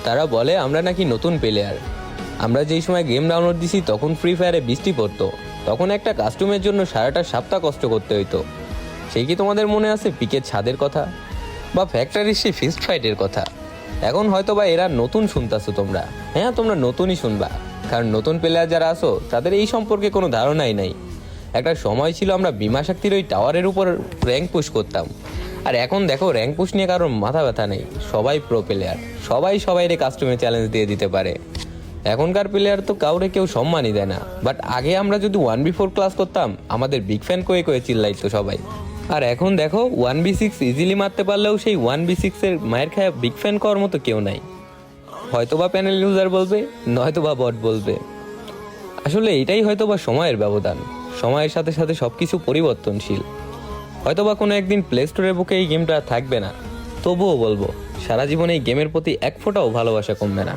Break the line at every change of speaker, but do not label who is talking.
তারা বলে আমরা নাকি নতুন প্লেয়ার। আমরা যেই সময় গেম ডাউনলোড দিছি তখন ফ্রি ফায়ারে বৃষ্টি পড়তো, তখন একটা কাস্টমের জন্য সারাটা সপ্তাহ কষ্ট করতে হইতো। সেই কি তোমাদের মনে আছে পিকের ছাদের কথা, বা ফ্যাক্টরির সেই ফিস্ট ফাইটের কথা? এখন হয়তো বা এরা নতুন শুনতেছো তোমরা। হ্যাঁ, তোমরা নতুনই শুনবা, কারণ নতুন প্লেয়ার যারা আসো তাদের এই সম্পর্কে কোনো ধারণাই নাই। একটা সময় ছিল আমরা বিমা শক্তির ওই টাওয়ারের উপর র্যাঙ্ক পুশ করতাম, আর এখন দেখো র্যাঙ্ক পুশ নিয়ে কারোর মাথা ব্যথা নেই, সবাই প্রো প্লেয়ার, সবাই সবাইরে কাস্টমে চ্যালেঞ্জ দিয়ে দিতে পারে। এখনকার প্লেয়ার তো কাউরে কেউ সম্মানই দেয় না, বাট আগে আমরা যদি 1v4 ক্লাস করতাম আমাদের বিগ ফ্যান কয়ে কয়ে চিল্লাইতো সবাই। আর এখন দেখো 1v6 ইজিলি মারতে পারলেও সেই 1v6 এর মায়ের খায় বিগ ফ্যান করার মতো কেউ নাই। হয়তোবা প্যানেল ইউজার বলবে, নয়তোবা বট বলবে। আসলে এটাই হয়তোবা সময়ের ব্যবধান, সময়ের সাথে সাথে সবকিছু পরিবর্তনশীল। হয়তোবা কোনো একদিন প্লে স্টোরের বুকে এই গেমটা থাকবে না, তবুও বলবো সারা জীবন এই গেমের প্রতি এক ফোঁটাও ভালোবাসা কমবে না।